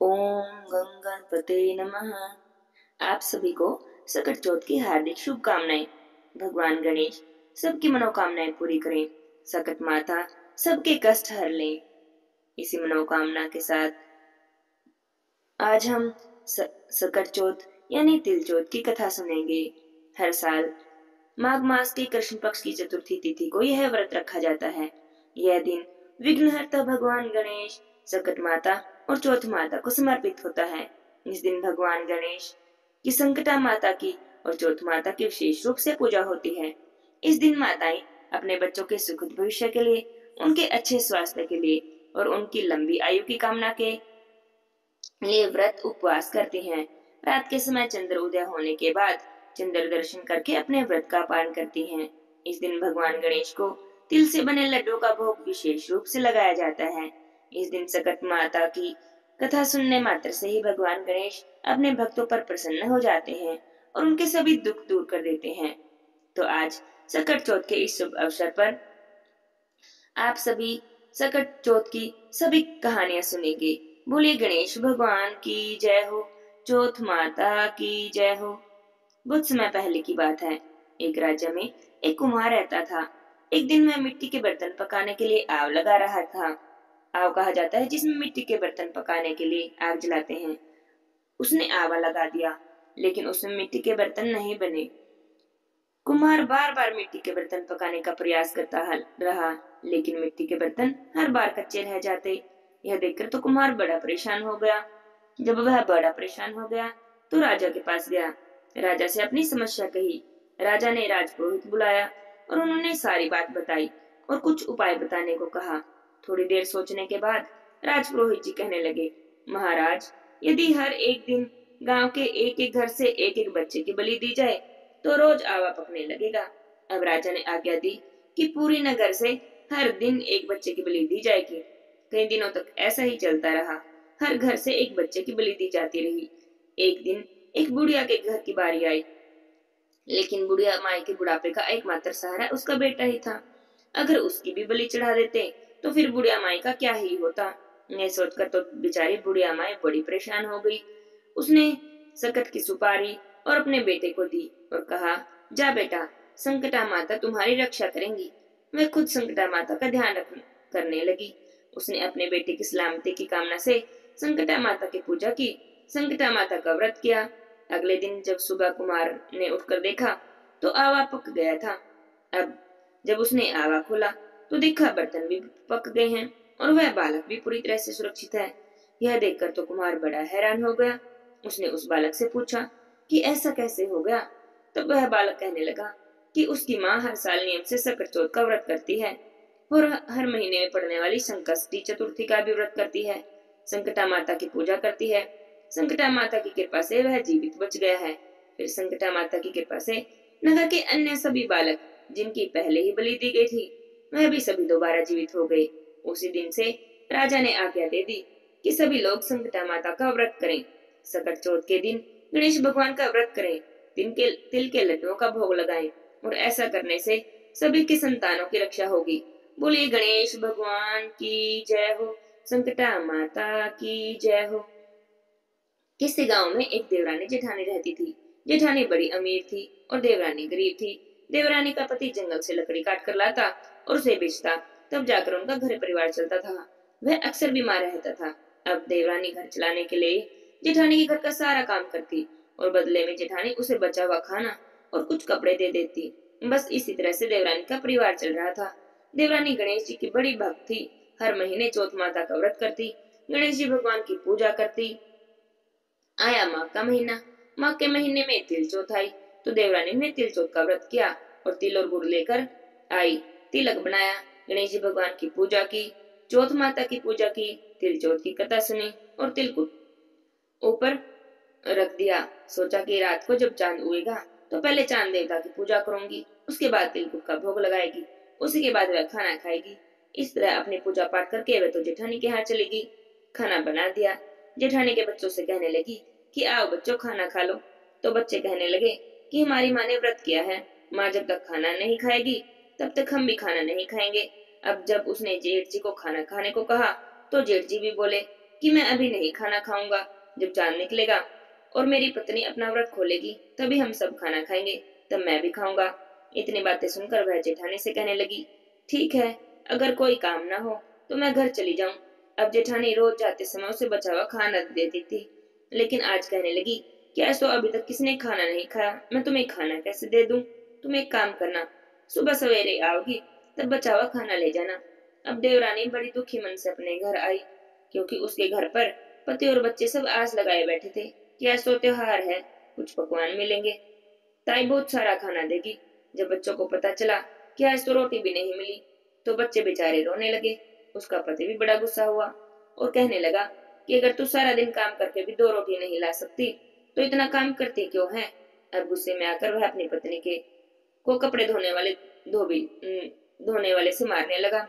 ओम गं गणपते नमः। आप सभी को सकट चौथ की हार्दिक शुभकामनाएं। भगवान गणेश सबकी मनोकामनाएं पूरी करें। सकट माता सबके कष्ट हर लें। इसी मनोकामना के साथ आज हम सकट चौथ यानी तिल चौथ की कथा सुनेंगे। हर साल माघ मास के कृष्ण पक्ष की चतुर्थी तिथि को यह व्रत रखा जाता है। यह दिन विघ्नहर्ता भगवान गणेश, सकट माता और चौथ माता को समर्पित होता है। इस दिन भगवान गणेश की, संकटा माता की और चौथ माता की विशेष रूप से पूजा होती है। इस दिन माताएं अपने बच्चों के सुखद भविष्य के लिए, उनके अच्छे स्वास्थ्य के लिए और उनकी लंबी आयु की कामना के लिए व्रत उपवास करती हैं। रात के समय चंद्र उदय होने के बाद चंद्र दर्शन करके अपने व्रत का पालन करती हैं। इस दिन भगवान गणेश को तिल से बने लड्डू का भोग विशेष रूप से लगाया जाता है। इस दिन सकट माता की कथा सुनने मात्र से ही भगवान गणेश अपने भक्तों पर प्रसन्न हो जाते हैं और उनके सभी दुख दूर कर देते हैं। तो आज सकट चौथ के इस शुभ अवसर पर आप सभी सकट चौथ की सभी कहानियां सुनेंगे। बोलिए गणेश भगवान की जय हो, चौथ माता की जय हो। बहुत समय पहले की बात है। एक राज्य में एक कुम्हार रहता था। एक दिन वह मिट्टी के बर्तन पकाने के लिए आग लगा रहा था। आग कहा जाता है जिसमें मिट्टी के बर्तन पकाने के लिए आग जलाते हैं। उसने आवा लगा दिया, लेकिन उसमें मिट्टी के बर्तन नहीं बने। कुम्हार बार बार मिट्टी के बर्तन पकाने का प्रयास करता रहा, लेकिन मिट्टी के बर्तन हर बार कच्चे रह जाते। यह देखकर तो कुम्हार बड़ा परेशान हो गया। जब वह बड़ा परेशान हो गया तो राजा के पास गया। राजा से अपनी समस्या कही। राजा ने राजपुरोहित बुलाया और उन्होंने सारी बात बताई और कुछ उपाय बताने को कहा। थोड़ी देर सोचने के बाद राजपुरोहित जी कहने लगे, महाराज, यदि हर एक दिन गांव के एक एक घर से एक एक बच्चे की बलि दी जाए तो रोज आवा पकने लगेगा। अब राजा ने आज्ञा दी कि पूरी नगर से हर दिन एक बच्चे की बलि दी जाएगी। कई दिनों तक ऐसा ही चलता रहा। हर घर से एक बच्चे की बलि दी जाती रही। एक दिन एक बुढ़िया के घर की बारी आई, लेकिन बुढ़िया माई के बुढ़ापे का एकमात्र सहारा उसका बेटा ही था। अगर उसकी भी बलि चढ़ा देते तो फिर बुढ़िया माई का क्या ही होता। यह सोचकर तो बेचारी बुढ़िया माई बड़ी परेशान हो गई। उसने सकट की सुपारी और अपने बेटे को दी और कहा, जा बेटा, संकटा माता तुम्हारी रक्षा करेंगी। वह खुद संकटा माता का ध्यान करने लगी। उसने अपने बेटे की सलामती की कामना से संकटा माता की पूजा की, संकटा माता का व्रत किया। अगले दिन जब सुबह कुमार ने उठकर देखा तो आवा पक गया था। अब जब उसने आवा खोला तो देखा बर्तन भी पक गए हैं और वह बालक भी पूरी तरह से सुरक्षित है। यह देखकर तो कुमार बड़ा हैरान हो गया। उसने उस बालक से पूछा कि ऐसा कैसे हो गया। तब वह बालक कहने लगा कि उसकी माँ हर साल नियम से सकट चौथ का व्रत करती है और हर महीने में पड़ने वाली संकष्टी चतुर्थी का भी व्रत करती है। संकटा माता की पूजा करती है। संकटा माता की कृपा से वह जीवित बच गया है। फिर संकटा माता की कृपा से नगर के अन्य सभी बालक जिनकी पहले ही बलि दी गई थी, वह भी सभी दोबारा जीवित हो गए। उसी दिन से राजा ने आज्ञा दे दी कि सभी लोग संकटा माता का व्रत करें। सकट चौथ के दिन गणेश भगवान का व्रत करें, तिल के लड्डुओं का भोग लगाएं और ऐसा करने से सभी की संतानों की रक्षा होगी। बोलिए गणेश भगवान की जय हो, संकटा माता की जय हो। किसी गांव में एक देवरानी जेठानी रहती थी। जेठानी बड़ी अमीर थी और देवरानी गरीब थी। देवरानी का पति जंगल से लकड़ी काट कर लाता और उसे बेचता, तब जाकर उनका घर परिवार चलता था। वह अक्सर बीमार रहता था। अब देवरानी घर चलाने के लिए जेठानी के घर का सारा काम करती और बदले में जेठानी उसे बचा हुआ खाना और कुछ कपड़े दे देती। बस इसी तरह से देवरानी का परिवार चल रहा था। देवरानी गणेश जी की बड़ी भक्त थी। हर महीने चौथ माता का व्रत करती, गणेश जी भगवान की पूजा करती। आया माघ का महीना। माघ के महीने में तिल चौथ आई तो देवरानी ने तिल चौथ का व्रत किया और तिल और गुड़ लेकर आई। तिलक बनाया, गणेश जी भगवान की पूजा की, चौथ माता की पूजा की, तिल चौथ की कथा सुनी और तिलकुट ऊपर रख दिया। सोचा कि रात को जब चांद उगेगा तो पहले चांद देवता की पूजा करूंगी, उसके बाद तिलकुट का भोग लगाएगी, उसी के बाद वह खाना खाएगी। इस तरह अपनी पूजा पाठ करके वह तो जेठानी के यहाँ चलेगी। खाना बना दिया। जेठानी के बच्चों से कहने लगी कि आओ बच्चों खाना खा लो। तो बच्चे कहने लगे कि हमारी माँ ने व्रत किया है, माँ जब तक खाना नहीं खाएगी तब तक हम भी खाना नहीं खाएंगे। अब जब उसने जेठ जी को खाना खाने को कहा तो जेठ जी भी बोले कि मैं अभी नहीं खाना खाऊंगा, जब चांद निकलेगा और मेरी पत्नी अपना व्रत खोलेगी तभी हम सब खाना खाएंगे, तब मैं भी खाऊंगा। इतनी बातें सुनकर वह जेठानी से कहने लगी, ठीक है, अगर कोई काम ना हो तो मैं घर चली जाऊं। अब जेठानी रोज जाते समय उसे बचा हुआ खाना देती थी, लेकिन आज कहने लगी कि आज तो अभी तक किसने खाना नहीं खाया, मैं तुम्हें खाना कैसे दे दूं। तुम एक काम करना, सुबह सवेरे आओगी तब बचा हुआ खाना ले जाना। अब देवरानी बड़ी दुखी मन से अपने घर आई, क्योंकि उसके घर पर पति और बच्चे सब आस लगाए बैठे थे कि आज तो त्योहार है, कुछ पकवान मिलेंगे, ताई बहुत सारा खाना देगी। जब बच्चों को पता चला कि आज तो रोटी भी नहीं मिली, तो बच्चे बेचारे रोने लगे। उसका पति भी बड़ा गुस्सा हुआ और कहने लगा कि अगर तू सारा दिन काम करके भी 2 रोटी नहीं ला सकती तो इतना काम करती क्यों है। अब गुस्से में आकर वह अपनी पत्नी के को कपड़े धोने वाले से मारने लगा।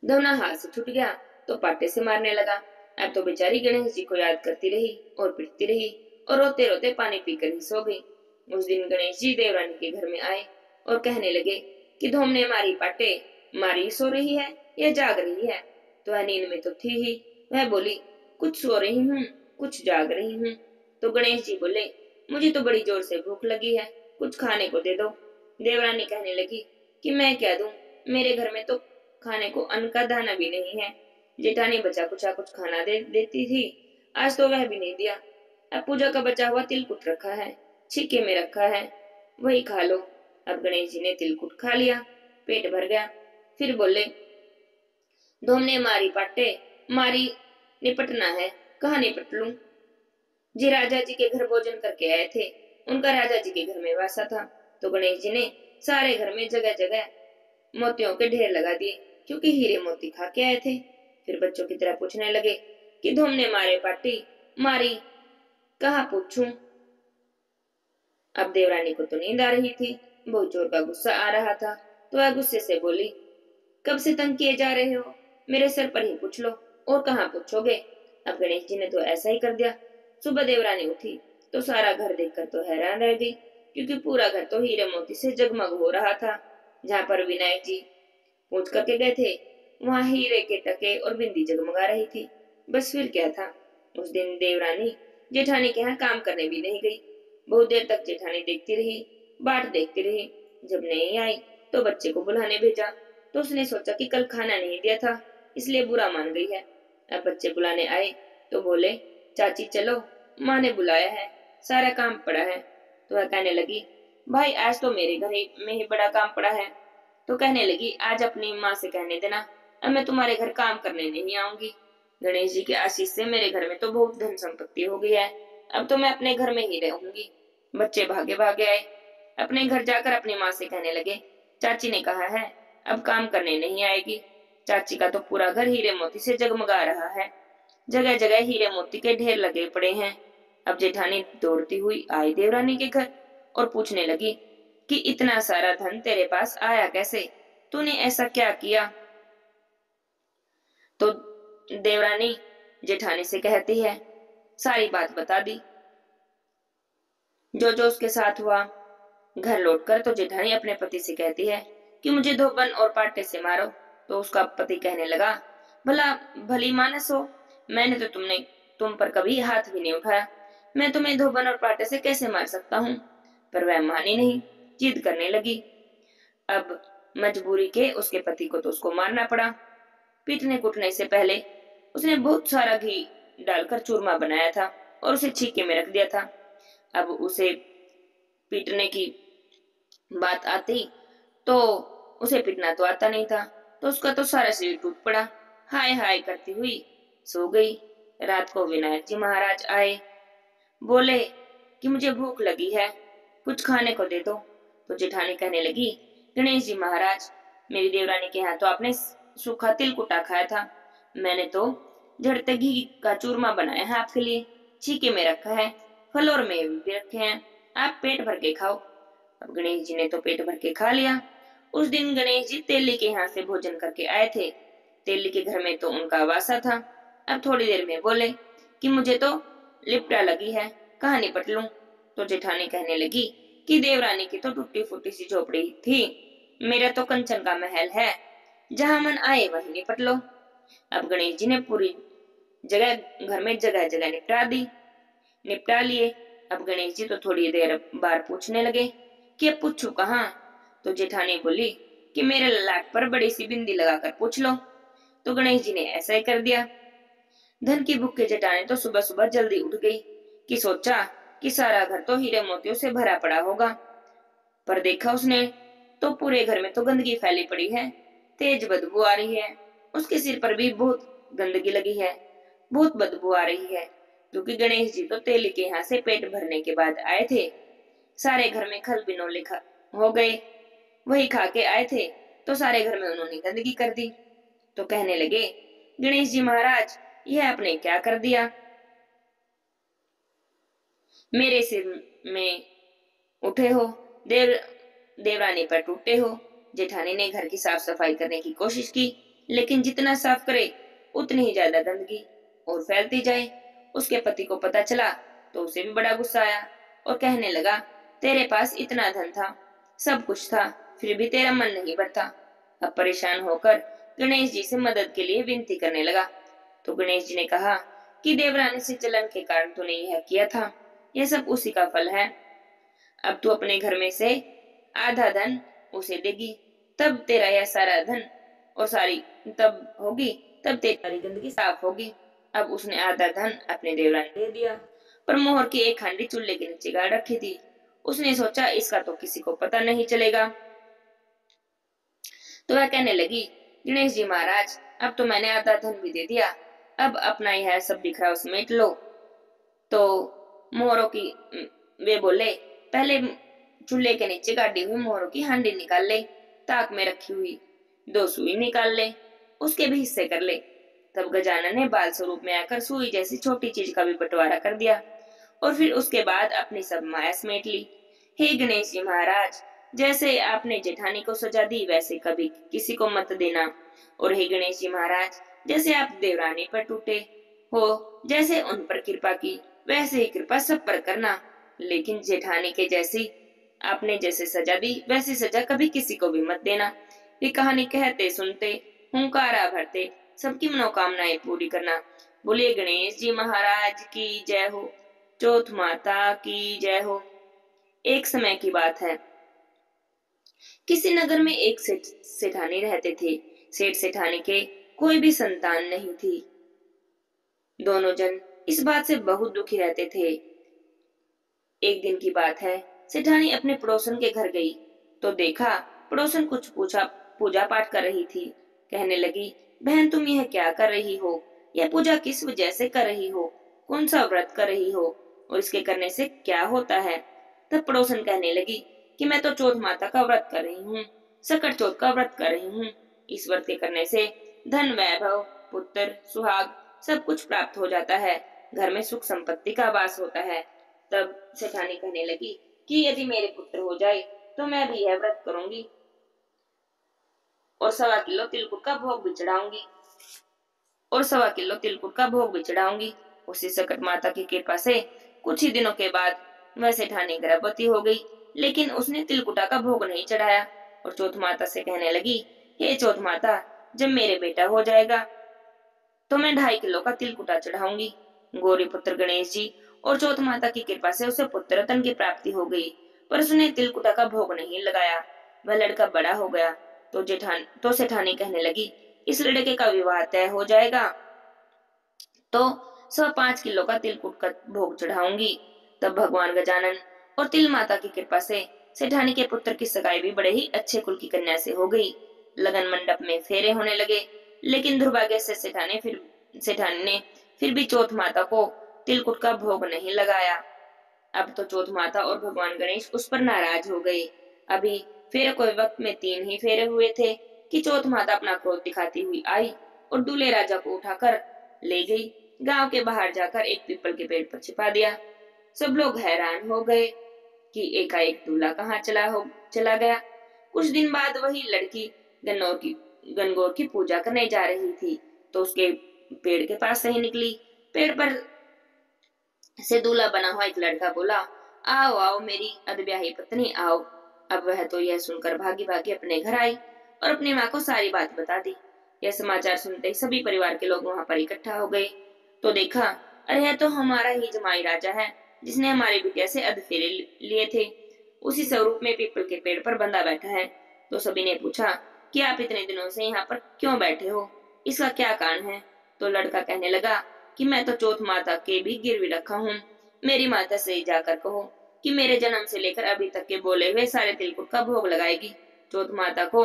धोना हाथ से छूट गया तो पाटे से मारने लगा। अब तो बेचारी गणेश जी को याद करती रही और पिटती रही और रोते रोते पानी पीकर ही सो गई। उस दिन गणेश जी देवरानी के घर में आए और कहने लगे कि धोमने मारी पाटे, मारी सो रही है या जाग रही है। तो वह नींद में तो थी ही। वह बोली, कुछ सो रही हूँ, कुछ जाग रही हूँ। तो गणेश जी बोले, मुझे तो बड़ी जोर से भूख लगी है, कुछ खाने को दे दो। देवरानी कहने लगी कि मैं क्या दूं, मेरे घर में तो खाने को अन्न का दाना भी नहीं है। जेठानी बचा कुचा कुछ खाना दे देती थी, आज तो वह भी नहीं दिया। अब पूजा का बचा हुआ तिलकुट रखा है, छिके में रखा है, वही खा लो। अब गणेश जी ने तिलकुट खा लिया, पेट भर गया। फिर बोले, धोमने मारी पाटे, मारी निपटना है, कहाँ निपट लूं। जी राजा जी के घर भोजन करके आए थे, उनका राजा जी के घर में वासा था, तो गणेश जी ने सारे घर में जगह जगह मोतियों के ढेर लगा दिए, क्योंकि हीरे मोती खा के आए थे। फिर बच्चों की तरह पूछने लगे कि धूमने मारे पाटी, मारी कहाँ पूछूं। अब देवरानी को तो नींद आ रही थी, बहुत जोर का गुस्सा आ रहा था, तो वह गुस्से से बोली, कब से तंग किए जा रहे हो, मेरे सर पर ही पूछ लो, और कहाँ पूछोगे। अब गणेश जी ने तो ऐसा ही कर दिया। सुबह देवरानी उठी तो सारा घर देखकर तो हैरान रह गई, क्योंकि पूरा घर तो हीरे मोती से जगमग हो रहा था। जहाँ पर विनायक जी पूछ करके गए थे, वहां हीरे के टके और बिंदी जगमगा रही थी। बस फिर क्या था। उस दिन देवरानी जेठानी के यहाँ काम करने भी नहीं गई। बहुत देर तक जेठानी देखती रही, बाट देखती रही। जब नहीं आई तो बच्चे को बुलाने भेजा, तो उसने सोचा कि कल खाना नहीं दिया था, इसलिए बुरा मान गई है। अब बच्चे बुलाने आए तो बोले, चाची चलो, माँ ने बुलाया है, सारा काम पड़ा है। तो वह कहने लगी, भाई आज तो मेरे घर में ही बड़ा काम पड़ा है। तो कहने लगी, आज अपनी माँ से कहने देना, अब मैं तुम्हारे घर काम करने नहीं आऊंगी। गणेश जी के आशीष से मेरे घर में तो बहुत धन संपत्ति हो गई है, अब तो मैं अपने घर में ही रहूंगी। बच्चे भागे भागे आए, अपने घर जाकर अपनी माँ से कहने लगे, चाची ने कहा है अब काम करने नहीं आएगी। चाची का तो पूरा घर हीरे मोती से जगमगा रहा है, जगह जगह हीरे मोती के ढेर लगे पड़े हैं। अब जेठानी दौड़ती हुई आई देवरानी के घर और पूछने लगी कि इतना सारा धन तेरे पास आया कैसे, तूने ऐसा क्या किया। तो देवरानी जेठानी से कहती है, सारी बात बता दी, जो जो उसके साथ हुआ। घर लौटकर तो जेठानी अपने पति से कहती है कि मुझे धोबन और पाटे से मारो। तो उसका पति कहने लगा, भला भली मानस हो, मैंने तो तुम पर कभी हाथ भी नहीं उठाया, मैं तुम्हें धोबन और पाटे से कैसे मार सकता हूँ। पर वह मानी नहीं, जिद करने लगी। अब मजबूरी के उसके पति को तो उसको मारना पड़ा। पीटने कुटने से पहले उसने बहुत सारा घी डालकर चूरमा बनाया था और उसे छीके में रख दिया था। अब उसे पीटने की बात आती तो उसे पीटना तो आता नहीं था, तो उसका तो सारा शरीर टूट पड़ा, हाय हाय करती हुई सो गई। रात को विनायक जी महाराज आए, बोले कि मुझे भूख लगी है, कुछ खाने को दे दो। तो जेठानी कहने लगी, गणेश जी महाराज, मेरी देवरानी के यहाँ तो आपने सूखा तिलकुटा खाया था, मैंने तो झड़ते घी का चूरमा बनाया है आपके लिए, छीके में रखा है, फल और मेवे भी रखे हैं, आप पेट भर के खाओ। अब गणेश जी ने तो पेट भर के खा लिया। उस दिन गणेश जी तेली के यहाँ से भोजन करके आए थे। तेली के घर में तो उनका वासा था। अब थोड़ी देर में बोले कि मुझे तो लिपटा लगी है, कहाँ निपट लूं। तो जेठानी कहने लगी कि देवरानी की तो टूटी फूटी सी झोपड़ी थी, मेरा तो कंचन का महल है, जहां मन आए वहीं निपट लो। अब गणेश जी ने पूरी जगह घर में जगह जगह निपटा लिए। अब गणेश जी तो थोड़ी देर बार पूछने लगे कि अब पूछू कहाँ। तो जेठानी बोली कि मेरे ललाट पर बड़ी सी बिंदी लगाकर पूछ लो। तो गणेश जी ने ऐसा ही कर दिया। धन की भूख के जेठानी तो सुबह सुबह जल्दी उठ गई कि सोचा कि सारा घर तो हीरे मोतियों से भरा पड़ा होगा, पर देखा उसने तो पूरे घर में तो गंदगी फैली पड़ी है, तेज बदबू आ रही है। उसके सिर पर भी बहुत गंदगी लगी है, बहुत बदबू आ रही है, क्योंकि गणेश जी तो तेली के यहाँ से पेट भरने के बाद आए थे। सारे घर में खल बिनौले हो गए, वही खा के आए थे, तो सारे घर में उन्होंने गंदगी कर दी। तो कहने लगे, गणेश जी महाराज, यह आपने क्या कर दिया? मेरे सिर में उठे हो, देव देवरानी पर टूटे हो। जेठानी ने घर की साफ सफाई करने की कोशिश की, लेकिन जितना साफ करे उतनी ही ज्यादा गंदगी और फैलती जाए। उसके पति को पता चला तो उसे भी बड़ा गुस्सा आया और कहने लगा, तेरे पास इतना धन था, सब कुछ था, फिर भी तेरा मन नहीं भरता। अब परेशान होकर गणेश जी से मदद के लिए विनती करने लगा। तो गणेश जी ने कहा कि देवरानी से जलन के कारण तूने यह किया था, यह सब उसी का फल है। अब तू अपने घर में से आधा धन उसे देगी, तब तेरा यह सारा धन और सारी तब होगी तब तेरी सारी गंदगी साफ होगी। अब उसने आधा धन अपने देवरानी दे दिया, पर मोहर की एक हांडी चूल्हे के नीचे गाड़ रखी थी। उसने सोचा इसका तो किसी को पता नहीं चलेगा। तो वह कहने लगी, गणेश जी महाराज, अब तो मैंने आधा धन भी दे दिया, अब अपना यह सब बिखराव समेट लो। तो मोहरों की वे बोले, पहले चूल्हे के नीचे गाड़ी हुई मोहरों की हांडी निकाल ले, ताक में रखी हुई 2 सुई निकाल ले, उसके भी हिस्से कर ले। तब गजानन ने बाल स्वरूप में आकर सुई जैसी छोटी चीज का भी बंटवारा कर दिया और फिर उसके बाद अपनी सब माया समेट ली। हे गणेश जी महाराज, जैसे आपने जेठानी को सजा दी वैसे कभी किसी को मत देना, और हे गणेश जी महाराज, जैसे आप देवरानी पर टूटे हो, जैसे उन पर कृपा की वैसे ही कृपा सब पर करना, लेकिन जेठानी के जैसी आपने जैसे सजा दी वैसी सजा कभी किसी को भी मत देना। ये कहानी कहते सुनते हुंकारा भरते सबकी मनोकामनाएं पूरी करना। बोलिए गणेश जी महाराज की जय हो, चौथ माता की जय हो। एक समय की बात है, किसी नगर में एक सेठानी रहते थे। सेठ सेठानी के कोई भी संतान नहीं थी। दोनों जन इस बात से बहुत दुखी रहते थे। एक दिन की बात है, सेठानी अपने पड़ोसन के घर गई तो देखा पड़ोसन कुछ पूजा पाठ कर रही थी। कहने लगी, बहन तुम यह क्या कर रही हो? यह पूजा किस वजह से कर रही हो? कौन सा व्रत कर रही हो और इसके करने से क्या होता है? तब पड़ोसन कहने लगी कि मैं तो चौथ माता का व्रत कर रही हूँ, सकट चौथ का व्रत कर रही हूँ। इस व्रत के करने से धन वैभव पुत्र सुहाग सब कुछ प्राप्त हो जाता है, घर में सुख संपत्ति का वास होता है। तब सेठानी कहने लगी कि यदि मेरे पुत्र हो जाए तो मैं भी यह व्रत करूंगी और 1.25 किलो तिलकुट का भोग भी चढ़ाऊंगी। उसी सकट माता की कृपा से कुछ ही दिनों के बाद वह सेठानी गर्भवती हो गई, लेकिन उसने तिलकुटा का भोग नहीं चढ़ाया और चौथ माता से कहने लगी, हे चौथ माता, जब मेरे बेटा हो जाएगा तो मैं 2.5 किलो का तिलकुटा चढ़ाऊंगी। गौरी पुत्र गणेश जी और चौथ माता की कृपा से उसे पुत्र रतन की प्राप्ति हो गई, पर उसने तिलकुटा का भोग नहीं लगाया। वह लड़का बड़ा हो गया तो सेठानी कहने लगी, इस लड़के का विवाह तय हो जाएगा तो 5.25 किलो का तिलकुट का भोग चढ़ाऊंगी। तब भगवान गजानन और तिल माता की कृपा से सेठानी के पुत्र की सगाई भी बड़े ही अच्छे कुल की कन्या से हो गई। लगन मंडप में फेरे होने लगे, लेकिन दुर्भाग्य से सेठानी ने फिर भी चौथ माता को तिलकुट का भोग नहीं लगाया। अब तो चौथ माता और भगवान गणेश उस पर नाराज हो गए। अभी फेरे कोई वक्त में 3 ही फेरे हुए थे कि चौथ माता अपना क्रोध दिखाती हुई आई और दूल्हे राजा को उठाकर ले गई। गांव के बाहर जाकर एक पीपल के पेड़ पर छिपा दिया। सब लोग हैरान हो गए कि एकाएक दूल्हा कहाँ चला गया। कुछ दिन बाद वही लड़की गणगौर की पूजा करने जा रही थी तो उसके पेड़ के पास से ही निकली। पेड़ पर से दूल्हा बना हुआ एक लड़का बोला, आओ आओ मेरी अधब्याही पत्नी आओ। अब वह तो यह सुनकर भागी भागी अपने घर आई और अपनी माँ को सारी बात बता दी। यह समाचार सुनते ही सभी परिवार के लोग वहां पर इकट्ठा हो गए। तो देखा, अरे यह तो हमारा ही जमाई राजा है, जिसने हमारी बिटिया से अधफेरे लिए थे। उसी स्वरूप में पीपल के पेड़ पर बंधा बैठा है। तो सभी ने पूछा कि आप इतने दिनों से यहाँ पर क्यों बैठे हो, इसका क्या कारण है। तो लड़का कहने लगा कि मैं तो चौथ माता के भी गिरवी रखा हूँ। मेरी माता से जाकर कहो कि मेरे जन्म से लेकर अभी तक के बोले हुए सारे तिलकुट का भोग लगाएगी। चौथ माता को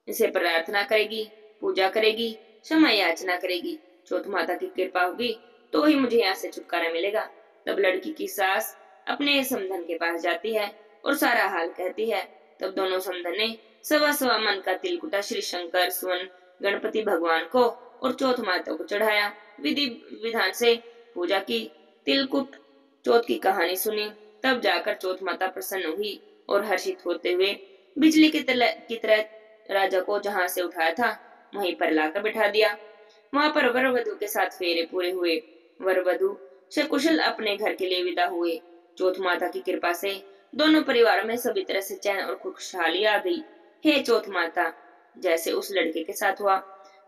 इसे प्रार्थना करेगी, पूजा करेगी, क्षमा याचना करेगी। चौथ माता की कृपा होगी तो ही मुझे यहाँ से छुटकारा मिलेगा। तब लड़की की सास अपने समधन के पास जाती है और सारा हाल कहती है। तब दोनों समधन ने सवा सवा मन का तिलकुटा श्री शंकर, स्वर्ण, गणपति भगवान को और चौथ माता को चढ़ाया। विधि विधान से पूजा की, तिलकुट चौथ की कहानी सुनी। तब जाकर चौथ माता प्रसन्न हुई और हर्षित होते हुए बिजली की तरह राजा को जहां से उठाया था वहीं पर लाकर बिठा दिया। वहां पर वर वधु के साथ फेरे पूरे हुए। वर वधु सकुशल अपने घर के लिए विदा हुए। चौथ माता की कृपा से दोनों परिवारों में सभी तरह से चैन और खुशहाली आ गई। हे चौथ माता, जैसे उस लड़के के साथ हुआ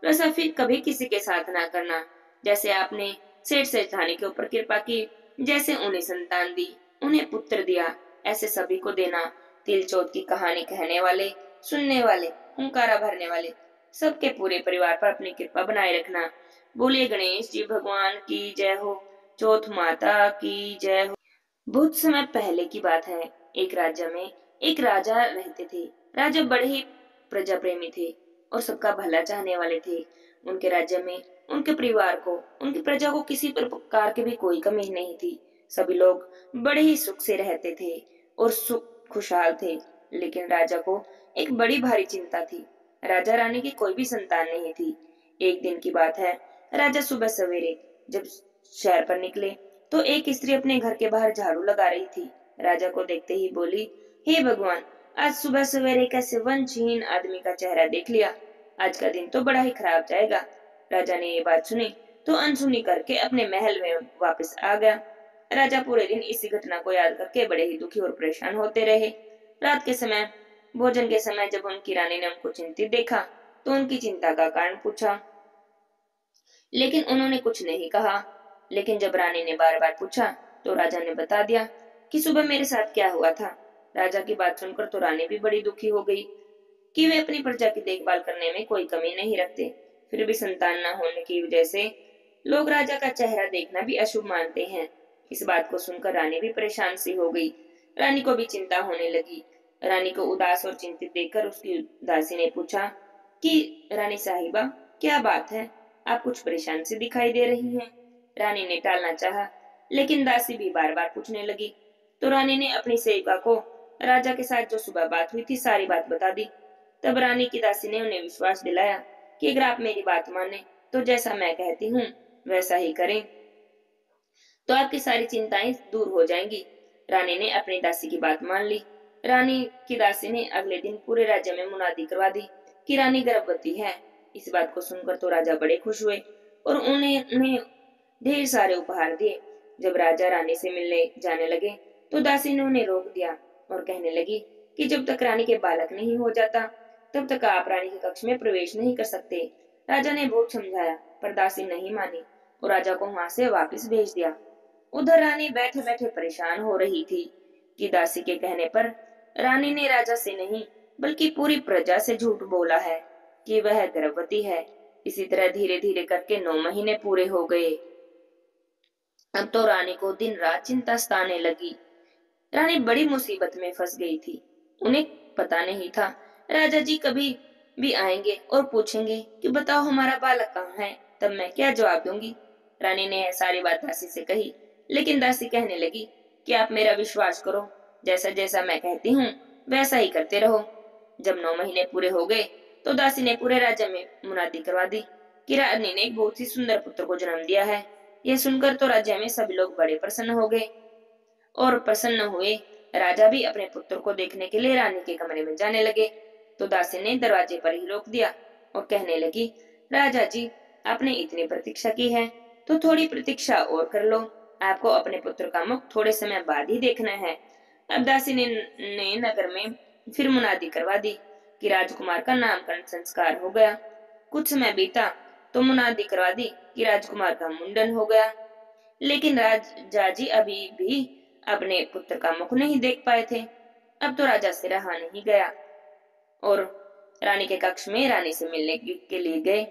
वैसा फिर कभी किसी के साथ ना करना। जैसे आपने सेठ सेठानी के ऊपर कृपा की, जैसे उन्हें संतान दी, उन्हें पुत्र दिया, ऐसे सभी को देना। तिल चौथ की कहानी कहने वाले, सुनने वाले, हुंकारा भरने वाले सबके पूरे परिवार पर अपनी कृपा बनाए रखना। बोलिए गणेश जी भगवान की जय हो, चौथ माता की जय हो। बहुत समय पहले की बात है। एक राज्य में एक राजा रहते थे। राजा बड़े ही प्रजा प्रेमी थे और सबका भला चाहने वाले थे। उनके राज्य में उनके परिवार को, उनकी प्रजा को किसी प्रकार की भी कोई कमी नहीं थी। सभी लोग बड़े ही सुख से रहते थे और सुख खुशहाल थे। लेकिन राजा को एक बड़ी भारी चिंता थी। राजा रानी की कोई भी संतान नहीं थी। एक दिन की बात है। राजा सुबह सवेरे जब शहर पर निकले तो एक स्त्री अपने घर के बाहर झाड़ू लगा रही थी। राजा को देखते ही बोली, हे भगवान, आज सुबह सवेरे कैसे वंशहीन आदमी का चेहरा देख लिया। आज का दिन तो बड़ा ही खराब जाएगा। राजा ने ये बात सुनी तो अनसुनी करके अपने महल में वापस आ गया। राजा पूरे दिन इसी घटना को याद करके बड़े ही दुखी और परेशान होते रहे। रात के समय, भोजन के समय जब उनकी रानी ने उनको चिंतित देखा तो उनकी चिंता का कारण पूछा, लेकिन उन्होंने कुछ नहीं कहा। लेकिन जब रानी ने बार बार पूछा तो राजा ने बता दिया कि सुबह मेरे साथ क्या हुआ था। राजा की बात सुनकर तो रानी भी बड़ी दुखी हो गई कि वे अपनी प्रजा की देखभाल करने में कोई कमी नहीं रखते, फिर भी संतान न होने की वजह से लोग राजा का चेहरा देखना भी अशुभ मानते हैं। इस बात को सुनकर रानी भी परेशान सी हो गई। रानी को भी चिंता होने लगी। रानी को उदास और चिंतित देखकर उसकी दासी ने पूछा कि रानी साहिबा, क्या बात है, आप कुछ परेशान सी दिखाई दे रही हैं। रानी ने टालना चाहा, लेकिन दासी भी बार बार पूछने लगी। तो रानी ने अपनी सेविका को राजा के साथ जो सुबह बात हुई थी सारी बात बता दी। तब रानी की दासी ने उन्हें विश्वास दिलाया कि अगर आप मेरी बात माने तो जैसा मैं कहती हूँ वैसा ही करें तो आपकी सारी चिंताएं दूर हो जाएंगी। रानी ने अपनी दासी की बात मान ली। रानी की दासी ने अगले दिन पूरे राज्य में मुनादी करवा दी कि रानी गर्भवती है। इस बात को सुनकर तो राजा बड़े खुश हुए और उन्हें ढेर सारे उपहार दिए। जब राजा रानी से मिलने जाने लगे तो दासी ने उन्हें रोक दिया और कहने लगी कि जब तक रानी के बालक नहीं हो जाता तब तक आप रानी के कक्ष में प्रवेश नहीं कर सकते। राजा ने बहुत समझाया पर दासी नहीं मानी और राजा को वहां से वापस भेज दिया। उधर रानी बैठे बैठे परेशान हो रही थी कि दासी के कहने पर रानी ने राजा से नहीं बल्कि पूरी प्रजा से झूठ बोला है कि वह गर्भवती है। इसी तरह धीरे धीरे करके 9 महीने पूरे हो गए। अब तो रानी को दिन रात चिंता सताने लगी। रानी बड़ी मुसीबत में फंस गई थी। उन्हें पता नहीं था राजा जी कभी भी आएंगे और पूछेंगे कि बताओ हमारा बालक कहाँ है। तब मैं क्या जवाब दूंगी। रानी ने सारी बात दासी से कही, लेकिन दासी कहने लगी कि आप मेरा विश्वास करो, जैसा जैसा मैं कहती हूँ वैसा ही करते रहो। जब 9 महीने पूरे हो गए तो दासी ने पूरे राज्य में मुनादी करवा दी कि रानी ने एक बहुत ही सुंदर पुत्र को जन्म दिया है। यह सुनकर तो राज्य में सभी लोग बड़े प्रसन्न हो गए और प्रसन्न हुए। राजा भी अपने पुत्र को देखने के लिए रानी के कमरे में जाने लगे तो दासी ने दरवाजे पर ही रोक दिया और कहने लगी, राजा जी, आपने इतनी प्रतीक्षा की है तो थोड़ी प्रतीक्षा और कर लो। आपको अपने पुत्र का मुख थोड़े समय बाद ही देखना है। अब दासी ने नगर में फिर मुनादी करवा दी कि राजकुमार का नामकरण संस्कार हो गया। कुछ समय बीता तो मुनादी करवा दी कि राजकुमार का मुंडन हो गया। लेकिन राजा जी अभी भी अपने पुत्र का मुख नहीं देख पाए थे। अब तो राजा से रहा नहीं गया और रानी के कक्ष में रानी से मिलने के लिए गए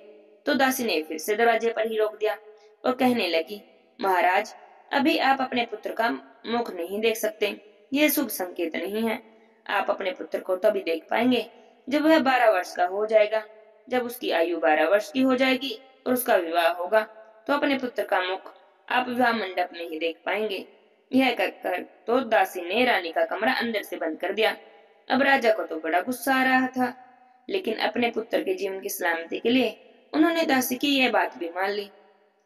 तो दासी ने फिर से दरवाजे पर ही रोक दिया और कहने लगी, महाराज, अभी आप अपने पुत्र का मुख नहीं देख सकते। यह शुभ संकेत नहीं है। आप अपने पुत्र को तभी देख पाएंगे जब वह 12 वर्ष का हो जाएगा। जब उसकी आयु 12 वर्ष की हो जाएगी और उसका विवाह होगा तो अपने पुत्र का मुख आप विवाह मंडप में ही देख पाएंगे। यह कहकर तो दासी ने रानी का कमरा अंदर से बंद कर दिया। अब राजा को तो बड़ा गुस्सा आ रहा था, लेकिन अपने पुत्र के जीवन की सलामती के लिए उन्होंने दासी की यह बात भी मान ली।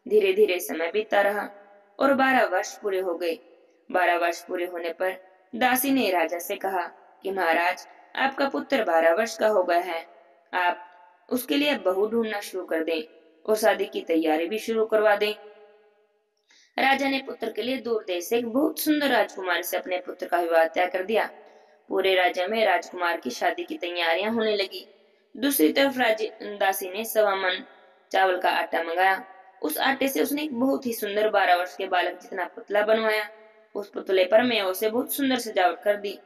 धीरे धीरे समय बीतता रहा और 12 वर्ष पूरे हो गए। 12 वर्ष पूरे होने पर दासी ने राजा से कहा कि महाराज, आपका पुत्र 12 वर्ष का हो गया है। आप उसके लिए बहू ढूंढना शुरू कर दें और शादी की तैयारी भी शुरू करवा दें। राजा ने पुत्र के लिए दूर देश से एक बहुत सुंदर राजकुमार से अपने पुत्र का विवाह तय कर दिया। पूरे राज्य में राजकुमार की शादी की तैयारियां होने लगी। दूसरी तरफ दासी ने 1.25 मन चावल का आटा मंगाया। उस आटे से उसने एक बहुत ही सुंदर 12 वर्ष के बालक जितना पुतला बनवाया। उस पुतले पर मेवों से बहुत सुंदर सजावट कर दी।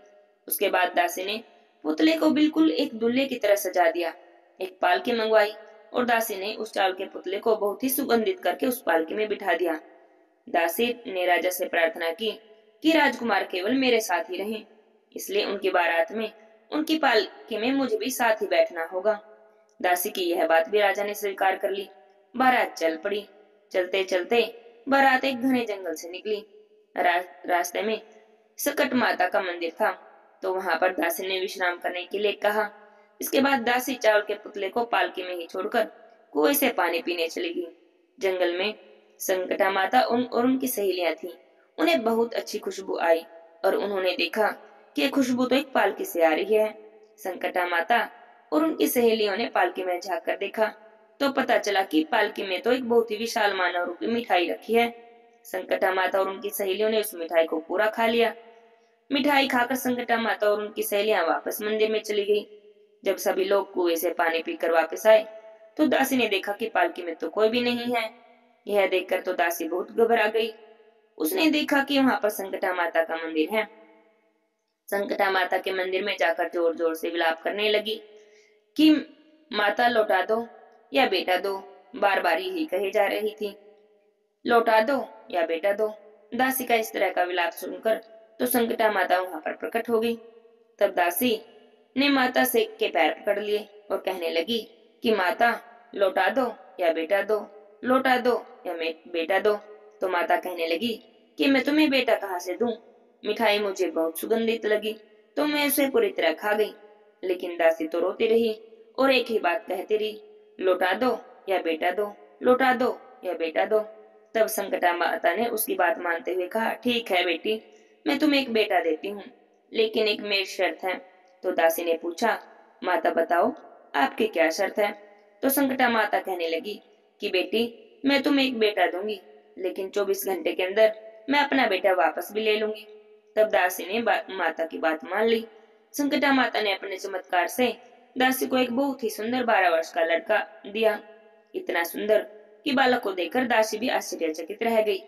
उसके बाद दासी ने पुतले को बिल्कुल एक दूल्हे की तरह सजा दिया। एक पालकी मंगवाई और दासी ने उस चावल के पुतले को बहुत ही सुगंधित करके उस पालकी में बिठा दिया। दासी ने राजा से प्रार्थना की कि राजकुमार केवल मेरे साथ ही रहें, इसलिए उनकी बारात में उनकी पालकी में मुझे भी साथ ही बैठना होगा। दासी की यह बात भी राजा ने स्वीकार कर ली। बारात चल पड़ी। चलते चलते बारात एक घने जंगल से निकली। रास्ते में सकट माता का मंदिर था, तो वहां पर दासी ने विश्राम करने के लिए कहा। इसके बाद दासी चावल के पुतले को पालकी में ही छोड़कर कुएं से पानी पीने चली गई। जंगल में संकटा माता और उनकी सहेलियां थीं। उन्हें बहुत अच्छी खुशबू आई और उन्होंने देखा कि खुशबू तो एक पालकी से आ रही है। संकटा माता और उनकी सहेलियों ने पालकी में झांक कर देखा तो पता चला कि पालकी में तो एक बहुत ही विशाल मानव रूपी मिठाई रखी है। संकटा माता और उनकी सहेलियों ने उस मिठाई को पूरा खा लिया। मिठाई खाकर संकटा माता और उनकी सहेलियां वापस मंदिर में चली गई। जब सभी लोग कुएं से पानी पीकर वापस आए तो दासी ने देखा कि पालकी में तो कोई भी नहीं है। यह देखकर तो दासी बहुत घबरा गई। उसने देखा कि वहां पर संकटा माता का मंदिर है। संकटा माता के मंदिर में जाकर जोर जोर से विलाप करने लगी कि माता लौटा दो या बेटा दो। बार बार यही कही जा रही थी, लौटा दो या बेटा दो। दासी का इस तरह का विलाप सुनकर तो संकटा माता वहां पर प्रकट हो गई। तब दासी ने माता से के पैर पकड़ लिए और कहने लगी कि माता, लौटा दो या बेटा दो, लौटा दो या बेटा दो। तो माता कहने लगी कि मैं तुम्हें बेटा कहाँ से दूं? मिठाई मुझे बहुत सुगंधित लगी तो मैं उसे पूरी तरह खा गई। लेकिन दासी तो रोती रही और एक ही बात कहती रही, लौटा दो या बेटा दो, लौटा दो या बेटा दो। तब संकटा माता ने उसकी बात मानते हुए कहा, ठीक है बेटी, मैं तुम्हें एक बेटा देती हूँ, लेकिन एक मेरी शर्त है। तो दासी ने पूछा, माता बताओ, आपकी क्या शर्त है? तो संकटा माता कहने लगी कि बेटी, मैं तुम्हें एक बेटा दूंगी, लेकिन 24 घंटे के अंदर मैं अपना बेटा वापस भी ले लूंगी। तब दासी ने माता की बात मान ली। संकटा माता ने अपने चमत्कार से दासी को एक बहुत ही सुंदर 12 वर्ष का लड़का दिया। इतना सुंदर कि बालक को देखकर दासी भी आश्चर्यचकित रह गई।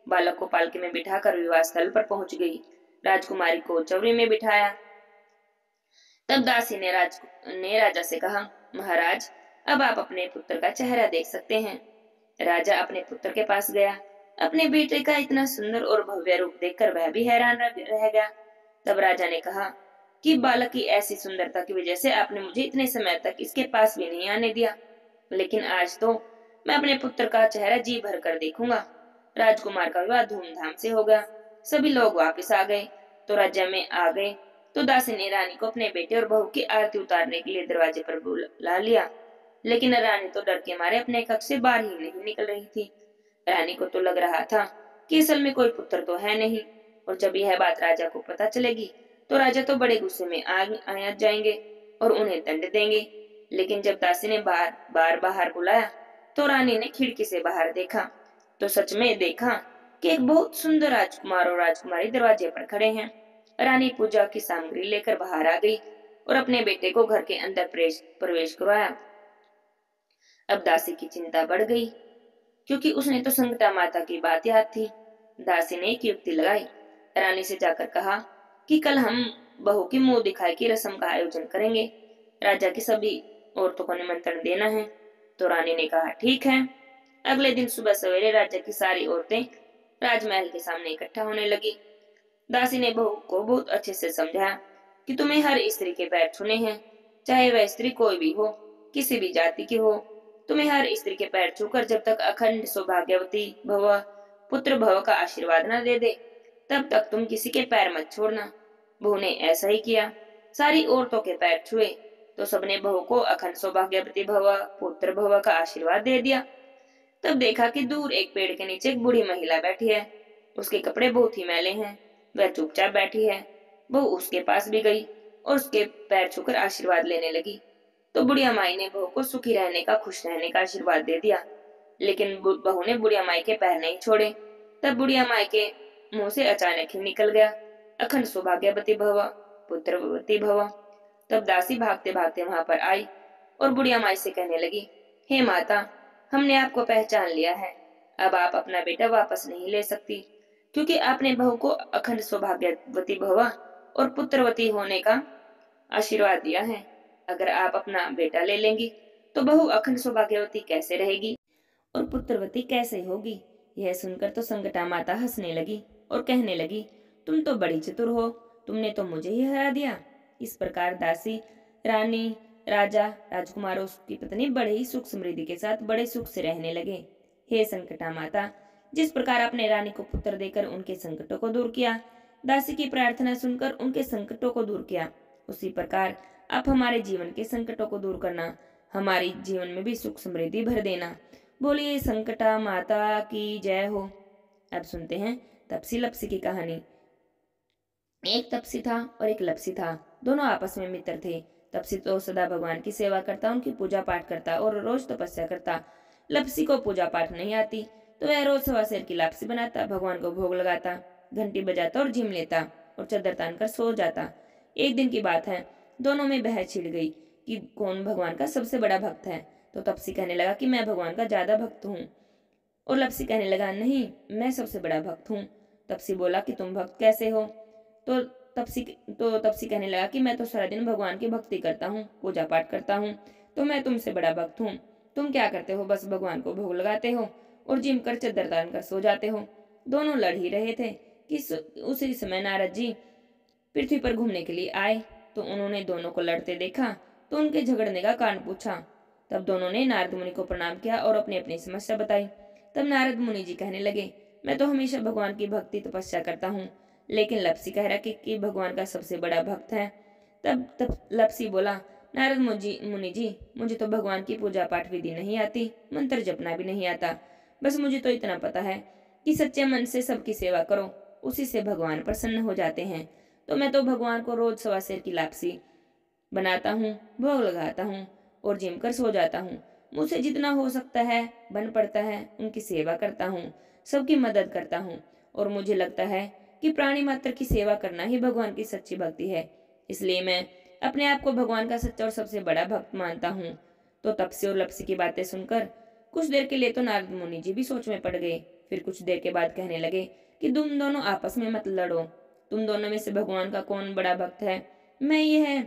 बालक को पालकी में बिठाकर विवाह स्थल पर पहुंच गई। राजकुमारी को चौरी में बिठाया। तब दासी ने राजा से कहा, महाराज, अब आप अपने पुत्र का चेहरा देख सकते हैं। राजा अपने पुत्र के पास गया। अपने बेटे का इतना सुंदर और भव्य रूप देखकर वह भी हैरान रह गया। तब राजा ने कहा कि बालक की ऐसी सुंदरता की वजह से आपने मुझे इतने समय तक इसके पास भी नहीं आने दिया, लेकिन आज तो मैं अपने पुत्र का चेहरा जी भर कर देखूंगा। राजकुमार का विवाह धूमधाम से हो गया। सभी लोग वापस आ गए तो राज्य में आ गए तो दासी ने रानी को अपने बेटे और बहू की आरती उतारने के लिए दरवाजे पर बुला लिया। लेकिन रानी तो डर के मारे अपने कक्ष से बाहर ही नहीं निकल रही थी। रानी को तो लग रहा था कि असल में कोई पुत्र तो है नहीं, और जब यह बात राजा को पता चलेगी तो राजा तो बड़े गुस्से में आ जाएंगे और उन्हें दंड देंगे। लेकिन जब दासी ने बार बाहर बुलाया तो रानी ने खिड़की से बाहर देखा तो सच में देखा कि एक बहुत सुंदर राजकुमार और राजकुमारी दरवाजे पर खड़े हैं। रानी पूजा की सामग्री लेकर बाहर आ गई और अपने बेटे को घर के अंदर प्रवेश करवाया। अब दासी की चिंता बढ़ गई, क्योंकि उसने तो संकटा माता की बात याद थी। दासी ने एक युक्ति लगाई। रानी से जाकर कहा कि कल हम बहू की मुंह दिखाई की रस्म का आयोजन करेंगे। राजा की सभी औरतों को निमंत्रण देना है। तो रानी ने कहा ठीक है। अगले दिन सुबह सवेरे राज्य की सारी औरतें राजमहल के सामने इकट्ठा होने लगी। दासी ने बहू को बहुत अच्छे से समझाया कि तुम्हें हर स्त्री के पैर छूने हैं, चाहे वह स्त्री कोई भी हो, किसी भी जाति की हो। तुम्हें हर स्त्री के पैर छूकर जब तक अखंड सौभाग्यवती भव, पुत्र भव का आशीर्वाद न दे दे, तब तक तुम किसी के पैर मत छोड़ना। बहू ने ऐसा ही किया। सारी औरतों के पैर छुए तो सबने बहू को अखंड सौभाग्यवती भव, पुत्र भव का आशीर्वाद दे दिया। तब देखा कि दूर एक पेड़ के नीचे एक बूढ़ी महिला बैठी है। उसके कपड़े बहुत ही मैले हैं। वह चुपचाप बैठी है। बहू उसके पास भी गई और उसके पैर छूकर आशीर्वाद लेने लगी। तो बुढ़िया माई ने बहू को सुखी रहने का, खुश रहने का आशीर्वाद दे दिया। लेकिन बहू ने बुढ़िया माई के पैर नहीं छोड़े। तब बुढ़िया माई के मुंह से अचानक ही निकल गया, अखंड सौभाग्यवती भव, पुत्रवती भव। तब दासी भागते भागते वहां पर आई और बुढ़िया माई से कहने लगी, हे माता, हमने आपको पहचान लिया है। अब आप अपना बेटा वापस नहीं ले सकती, क्योंकि आपने बहू को अखंड सौभाग्यवती भव और पुत्रवती होने का आशीर्वाद दिया है। अगर आप अपना बेटा ले लेंगी तो बहू अखंड सौभाग्यवती कैसे रहेगी और पुत्रवती कैसे होगी। यह सुनकर तो संकटा माता हंसने लगी और कहने लगी, तुम तो बड़ी चतुर हो, तुमने तो मुझे ही हरा दिया। इस प्रकार दासी, रानी, राजा, राजकुमार और उसकी पत्नी बड़े ही सुख समृद्धि के साथ बड़े सुख से रहने लगे। हे संकटा माता, जिस प्रकार आपने रानी को पुत्र देकर उनके संकटों को दूर किया, दासी की प्रार्थना सुनकर उनके संकटों को दूर किया, उसी प्रकार आप हमारे जीवन के संकटों को दूर करना, हमारी जीवन में भी सुख समृद्धि भर देना। बोलिए संकटा माता की जय हो। अब सुनते हैं तपसी लपसी की कहानी। एक तपसी था और एक लपसी था। दोनों आपस में मित्र थे। तपसी तो सदा भगवान की सेवा करता, उनकी पूजा पाठ करता और रोज तपस्या करता। लपसी को पूजा पाठ नहीं आती, तो वह रोज सवा सेर की लापसी बनाता, भगवान को भोग लगाता, घंटी बजाता और झिम लेता और चद्दर तान कर सो जाता। एक दिन की बात है, दोनों में बहस छिड़ गई कि कौन भगवान का सबसे बड़ा भक्त है। तो तपसी कहने लगा कि मैं भगवान का ज्यादा भक्त हूँ, और लपसी कहने लगा नहीं, मैं सबसे बड़ा भक्त हूँ। तपसी बोला कि तुम भक्त कैसे हो? तो तपसी तो तपसी कहने लगा कि मैं तो सारा दिन भगवान की भक्ति करता हूँ, पूजा पाठ करता हूँ, तो मैं तुमसे बड़ा भक्त हूँ। तुम क्या करते हो? बस भगवान को भोग लगाते हो और जिम कर चद्दर तान कर सो जाते हो। दोनों लड़ ही रहे थे कि उसी समय नारद जी पृथ्वी पर घूमने के लिए आए। तो उन्होंने दोनों को लड़ते देखा तो उनके झगड़ने का कारण पूछा। तब दोनों ने नारद मुनि को प्रणाम किया और अपनी अपनी समस्या बताई। तब नारद मुनि जी कहने लगे, मैं तो हमेशा भगवान की भक्ति तपस्या करता हूँ, लेकिन लपसी कह रहा कि भगवान का सबसे बड़ा भक्त है। तब लपसी बोला, नारद मुनि जी, मुझे तो भगवान की पूजा पाठ विधि नहीं आती, मंत्र जपना भी नहीं आता। बस मुझे तो इतना पता है कि सच्चे मन से सबकी सेवा करो, उसी से भगवान प्रसन्न हो जाते हैं। तो मैं तो भगवान को रोज सवा सेर की लापसी बनाता हूँ, भोग लगाता हूँ और जिम कर सो जाता हूँ। मुझसे जितना हो सकता है, बन पड़ता है, उनकी सेवा करता हूँ, सबकी मदद करता हूँ। और मुझे लगता है कि प्राणी मात्र की सेवा करना ही भगवान की सच्ची भक्ति है। इसलिए मैं अपने आप को भगवान का सच्चा और सबसे बड़ा भक्त मानता हूँ। तो तपसी और लपसी की बातें सुनकर कुछ देर के लिए तो नारद मुनि जी भी सोच में पड़ गए। फिर कुछ देर के बाद कहने लगे कि तुम दोनों आपस में मत लड़ो। तुम दोनों में से भगवान का कौन बड़ा भक्त है, मैं यह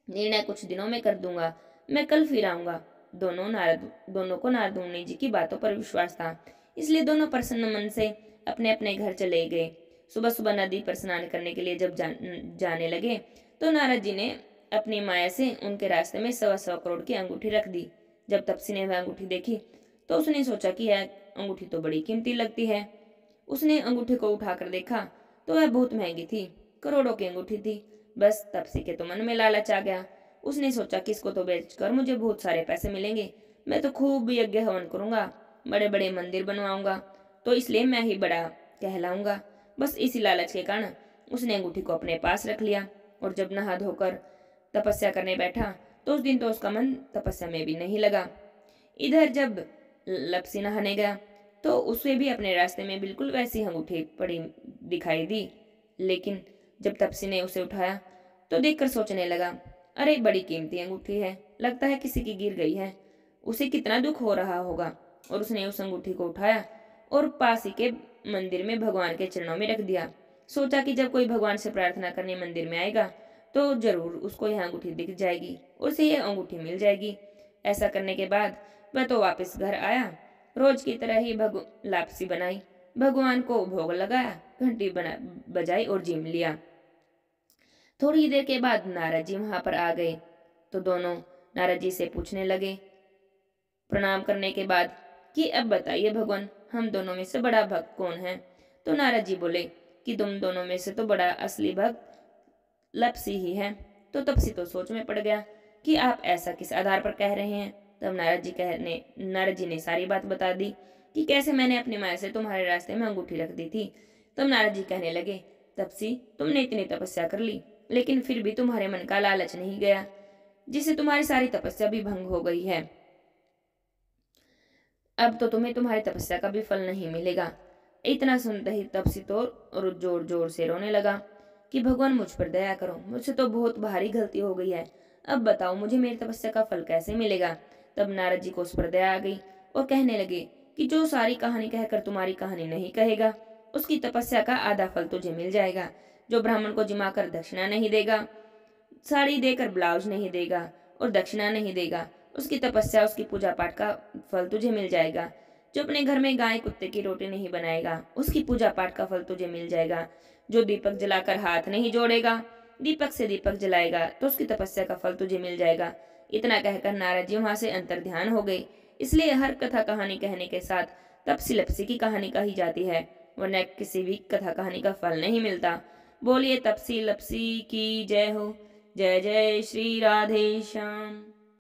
निर्णय कुछ दिनों में कर दूंगा। मैं कल फिर आऊंगा। दोनों को नारद मुनि जी की बातों पर विश्वास था, इसलिए दोनों प्रसन्न मन से अपने अपने घर चले गए। सुबह सुबह नदी पर स्नान करने के लिए जब जाने लगे तो नारद जी ने अपनी माया से उनके रास्ते में 1.25 करोड़ की अंगूठी रख दी। जब तपसी ने वह अंगूठी देखी तो उसने सोचा कि यह अंगूठी तो बड़ी कीमती लगती है। उसने अंगूठी को उठाकर देखा तो वह बहुत महंगी थी, करोड़ों की अंगूठी थी। बस तपसी के तो मन में लालच आ गया। उसने सोचा कि इसको तो बेचकर मुझे बहुत सारे पैसे मिलेंगे, मैं तो खूब यज्ञ हवन करूंगा, बड़े बड़े मंदिर बनवाऊंगा, तो इसलिए मैं ही बड़ा कहलाऊंगा। बस इसी लालच के कारण उसने अंगूठी को अपने पास रख लिया और जब नहा धोकर तपस्या करने बैठा तो उस दिन तो उसका मन तपस्या में भी नहीं लगा। इधर जब लपसी नहाने गया तो उसे भी अपने रास्ते में बिल्कुल वैसी अंगूठी पड़ी दिखाई दी। लेकिन जब तपसी ने उसे उठाया तो देखकर सोचने लगा, अरे बड़ी कीमती अंगूठी है, लगता है किसी की गिर गई है। उसे कितना दुख हो रहा होगा। और उसने उस अंगूठी को उठाया और पास ही के मंदिर में भगवान के चरणों में रख दिया। सोचा कि जब कोई भगवान से प्रार्थना करने मंदिर में आएगा तो जरूर उसको यह अंगूठी दिख जाएगी और उसे यह अंगूठी मिल जाएगी। ऐसा करने के बाद वह तो वापस घर आया, रोज की तरह ही लापसी बनाई, भगवान को भोग लगाया, घंटी बजाई और जिम लिया। थोड़ी देर के बाद नारद जी वहां पर आ गए तो दोनों नारद जी से पूछने लगे प्रणाम करने के बाद कि अब बताइए भगवान, हम दोनों में से बड़ा भक्त कौन है। तो नारद जी बोले कि तुम दोनों में से तो बड़ा असली भक्त लपसी ही है। तो तपसी तो सोच में पड़ गया कि आप ऐसा किस आधार पर कह रहे हैं। तब नारद जी ने सारी बात बता दी कि कैसे मैंने अपनी माया से तुम्हारे रास्ते में अंगूठी रख दी थी। तब नारद जी कहने लगे तपसी, तुमने इतनी तपस्या कर ली लेकिन फिर भी तुम्हारे मन का लालच नहीं गया, जिससे तुम्हारी सारी तपस्या भी भंग हो गई है। अब तो तुम्हें तुम्हारी तपस्या का भी फल नहीं मिलेगा। इतना सुनते ही तपसी तो जोर जोर से रोने लगा कि भगवान मुझ पर दया करो, मुझसे तो बहुत भारी गलती हो गई है, अब बताओ मुझे मेरी तपस्या का फल कैसे मिलेगा। तब नारद जी को उस पर दया आ गई और कहने लगे कि जो सारी कहानी कहकर तुम्हारी कहानी नहीं कहेगा उसकी तपस्या का आधा फल तुझे मिल जाएगा। जो ब्राह्मण को जिमा कर दक्षिणा नहीं देगा, साड़ी देकर ब्लाउज नहीं देगा और दक्षिणा नहीं देगा, उसकी तपस्या उसकी पूजा पाठ का फल तुझे मिल जाएगा। जो अपने घर में गाय कुत्ते की रोटी नहीं बनाएगा उसकी पूजा पाठ का फल तुझे मिल जाएगा। जो दीपक जलाकर हाथ नहीं जोड़ेगा, दीपक से दीपक जलाएगा तो उसकी तपस्या का फल तुझे मिल जाएगा। इतना कहकर नारद जी वहां से अंतर ध्यान हो गए। इसलिए हर कथा कहानी कहने के साथ तपसी लपसी की कहानी कही जाती है, वरना किसी भी कथा कहानी का फल नहीं मिलता। बोलिए तपसी लपसी की जय हो। जय जय श्री राधे श्याम।